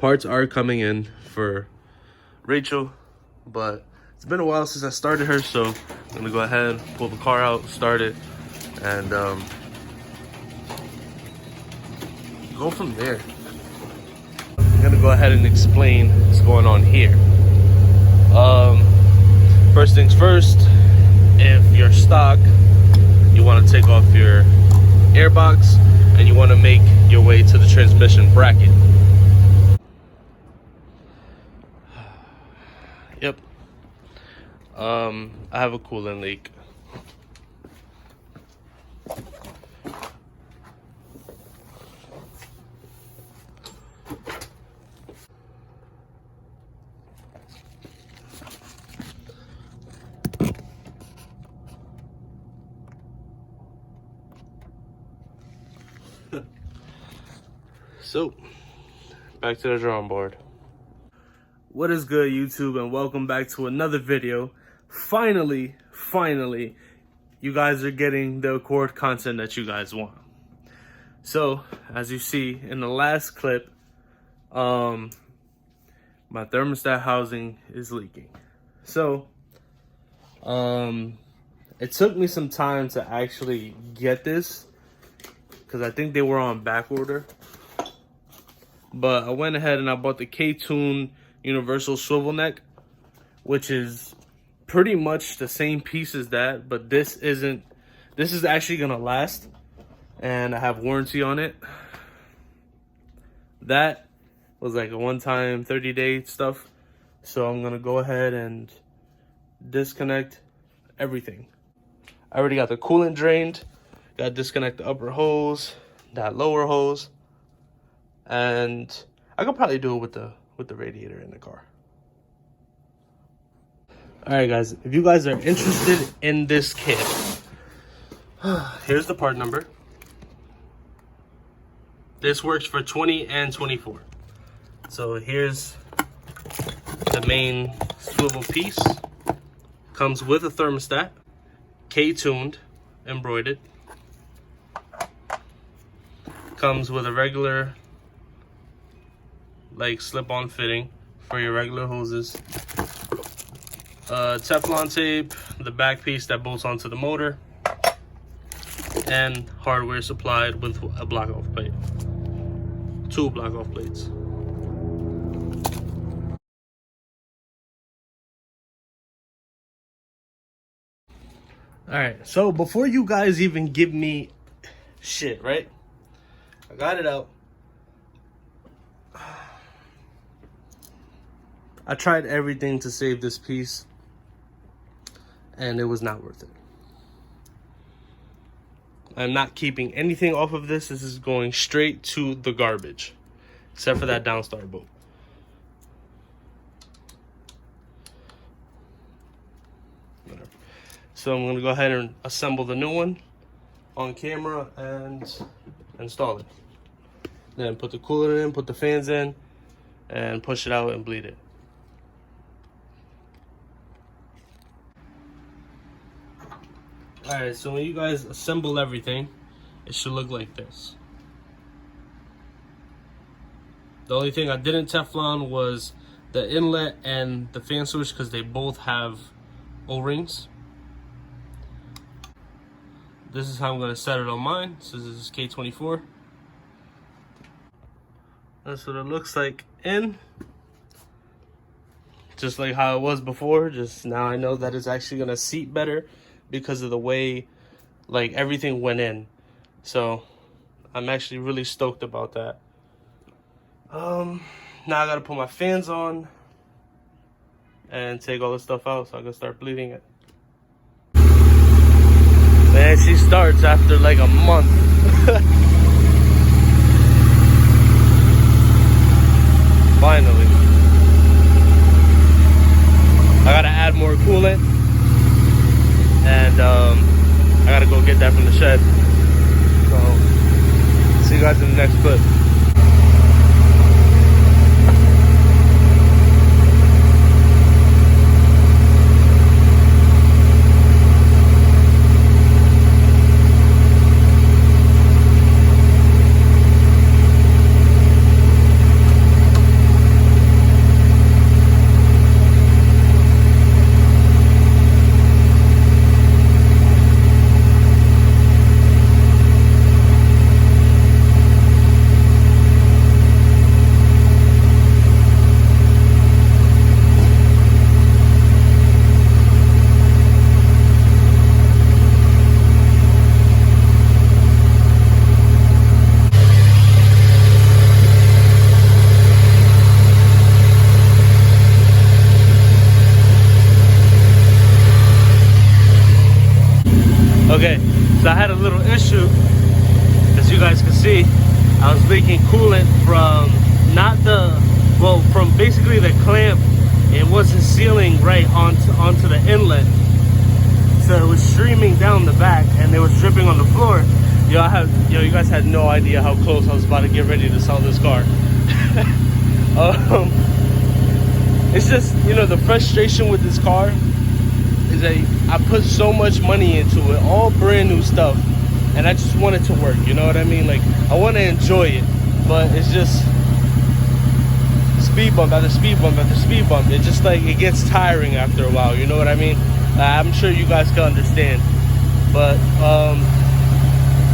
Parts are coming in for Rachel, but it's been a while since I started her, so I'm gonna go ahead, pull the car out, start it, and go from there. I'm gonna go ahead and explain what's going on here. First things first, if you're stock, you want to take off your airbox and you want to make your way to the transmission bracket. Yep. I have a coolant leak. So, back to the drawing board. What is good, YouTube, and welcome back to another video. Finally, you guys are getting the Accord content that you guys want. So, as you see in the last clip, my thermostat housing is leaking. So, it took me some time to actually get this, because I think they were on back order. But I went ahead and I bought the Coolant universal swivel neck, which is pretty much the same piece as that, but this is actually gonna last, and I have warranty on it. That was like a one-time 30-day stuff, so I'm gonna go ahead and disconnect everything. I already got the coolant drained, gotta disconnect the upper hose, that lower hose, and I could probably do it with the radiator in the car. All right, guys, if you guys are interested in this kit, here's the part number. This works for 20 and 24. So here's the main swivel piece. Comes with a thermostat, K-tuned, embroidered. Comes with a regular like slip-on fitting for your regular hoses. Teflon tape, the back piece that bolts onto the motor, and hardware supplied with a block-off plate. 2 block-off plates. Alright, so before you guys even give me shit, right? I got it out. I tried everything to save this piece, and it was not worth it. I'm not keeping anything off of this. This is going straight to the garbage, except for that downstar bolt. Whatever. So I'm gonna go ahead and assemble the new one on camera and install it. Then put the coolant in, put the fans in, and push it out and bleed it. Alright, so when you guys assemble everything, it should look like this. The only thing I didn't Teflon was the inlet and the fan switch, because they both have O-rings. This is how I'm going to set it on mine. So this is K24. That's what it looks like in. Just like how it was before, just now I know that it's actually going to seat better because of the way like everything went in. So I'm actually really stoked about that. Now I gotta put my fans on and take all this stuff out so I can start bleeding it. Man, she starts after like a month. Finally. I gotta add more coolant, and I gotta go get that from the shed. So see you guys in the next clip. issue. As you guys can see, I was leaking coolant from from basically the clamp. It wasn't sealing right onto the inlet, so it was streaming down the back, and it was dripping on the floor. You guys had no idea how close I was about to get ready to sell this car. It's just, the frustration with this car is that I put so much money into it, all brand new stuff, and I just want it to work, you know what I mean? Like, I want to enjoy it, but it's just speed bump after speed bump after speed bump. It just, like, it gets tiring after a while, you know what I mean? I'm sure you guys can understand. But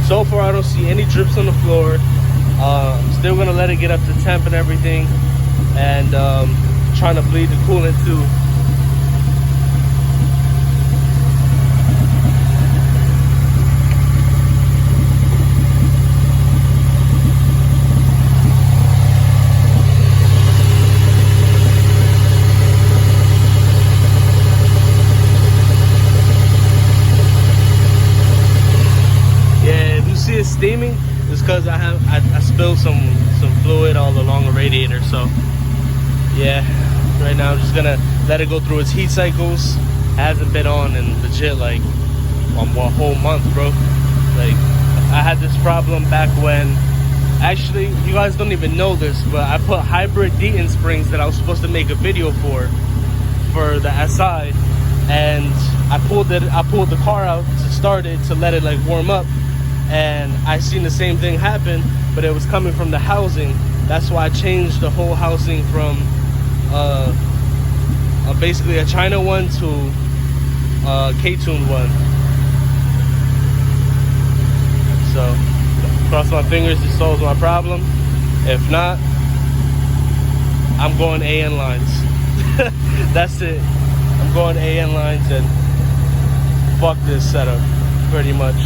so far I don't see any drips on the floor. I'm still gonna let it get up to temp and everything, and trying to bleed the coolant too. Steaming is because I spilled some fluid all along the radiator. So yeah, right now I'm just gonna let it go through its heat cycles. It hasn't been on in legit like a whole month, bro. Like, I had this problem back when, actually, you guys don't even know this, but I put hybrid Deaton springs that I was supposed to make a video for the SI, and I pulled the car out to start it, to let it like warm up. And I seen the same thing happen, but it was coming from the housing. That's why I changed the whole housing from basically a China one to a K-tuned one. So cross my fingers it solves my problem. If not, I'm going AN lines. That's it. I'm going AN lines and fuck this setup, pretty much.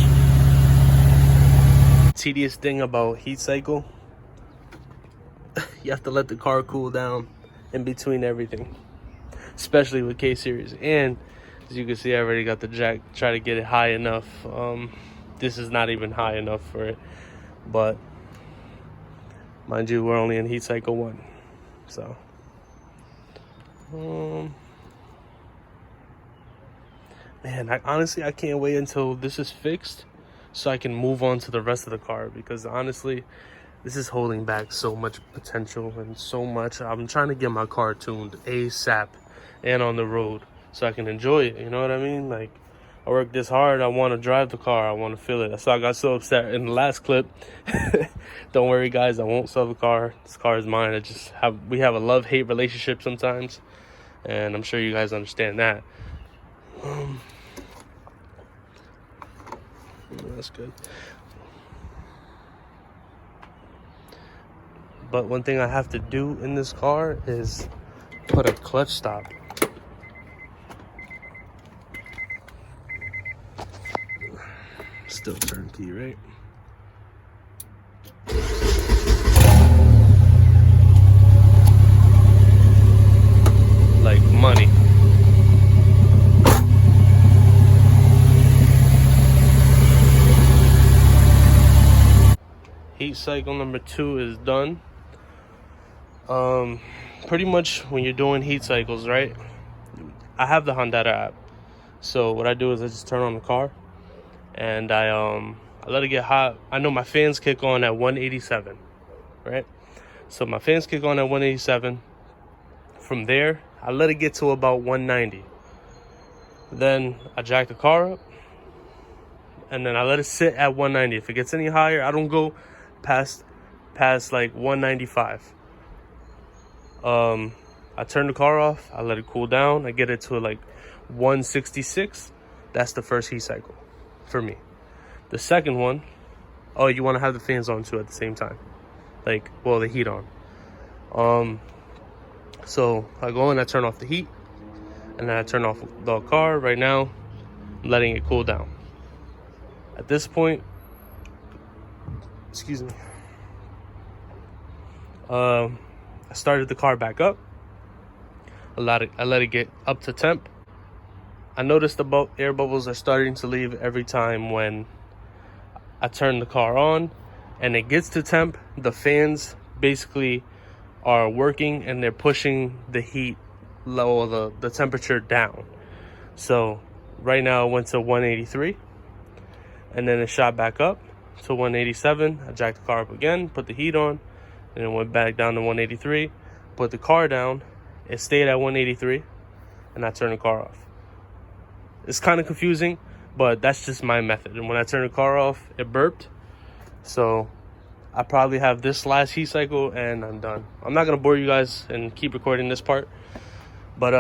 Tedious thing about heat cycle, you have to let the car cool down in between everything, especially with K series. And as you can see, I already got the jack, try to get it high enough. This is not even high enough for it, but mind you, we're only in heat cycle 1, so man, I can't wait until this is fixed so I can move on to the rest of the car, because honestly, this is holding back so much potential and so much. I'm trying to get my car tuned ASAP and on the road so I can enjoy it, you know what I mean? Like, I work this hard, I want to drive the car, I want to feel it. That's why I got so upset in the last clip. Don't worry guys, I won't sell the car. This car is mine. We have a love-hate relationship sometimes, and I'm sure you guys understand that. That's good. But one thing I have to do in this car is put a clutch stop. Still turnkey, right? Like money. Heat cycle number 2 is done. Pretty much when you're doing heat cycles, right? I have the Honda app. So what I do is I just turn on the car and I let it get hot. I know my fans kick on at 187, right? So my fans kick on at 187. From there, I let it get to about 190. Then I jack the car up and then I let it sit at 190. If it gets any higher, I don't go past like 195. I turn the car off, I let it cool down, I get it to like 166. That's the first heat cycle for me. The second one, oh, you want to have the fans on too at the same time, like, well, the heat on. So I go and I turn off the heat, and then I turn off the car. Right now I'm letting it cool down. At this point, excuse me, I started the car back up. I let it get up to temp. I noticed the air bubbles are starting to leave every time when I turn the car on and it gets to temp. The fans basically are working and they're pushing the heat low, the temperature down. So right now it went to 183 and then it shot back up to 187. I jacked the car up again, put the heat on, and it went back down to 183. Put the car down, it stayed at 183, and I turned the car off. It's kind of confusing, but that's just my method. And when I turned the car off, it burped. So I probably have this last heat cycle and I'm done. I'm not gonna bore you guys and keep recording this part. But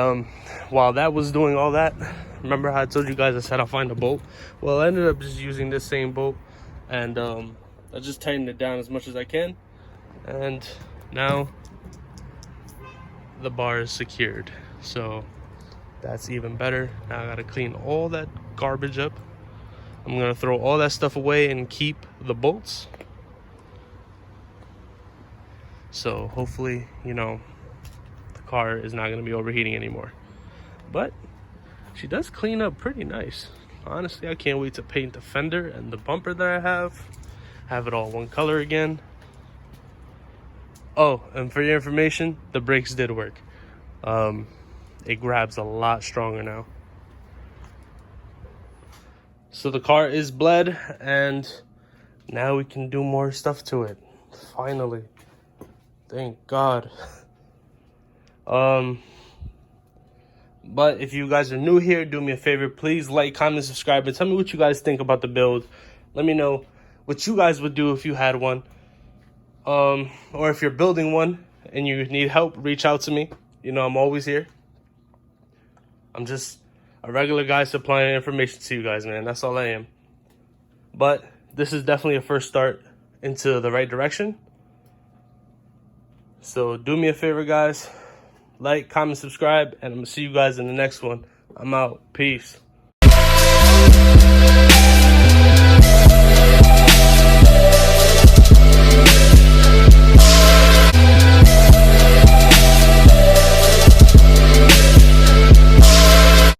while that was doing all that, remember how I told you guys I said I'll find a bolt? Well, I ended up just using this same bolt, and I just tightened it down as much as I can, and now the bar is secured. So that's even better. Now I gotta clean all that garbage up. I'm gonna throw all that stuff away and keep the bolts. So hopefully, you know, the car is not gonna be overheating anymore. But she does clean up pretty nice. Honestly, I can't wait to paint the fender and the bumper that I have it all one color again. Oh, and for your information, the brakes did work. It grabs a lot stronger now. So the car is bled, and now we can do more stuff to it. Finally. Thank God. But if you guys are new here, do me a favor, please like, comment, subscribe, and tell me what you guys think about the build. Let me know what you guys would do if you had one. Or if you're building one and you need help, reach out to me. You know, I'm always here. I'm just a regular guy supplying information to you guys, man. That's all I am. But this is definitely a first start into the right direction. So do me a favor, guys. Like, comment, subscribe, and I'm going to see you guys in the next one. I'm out. Peace.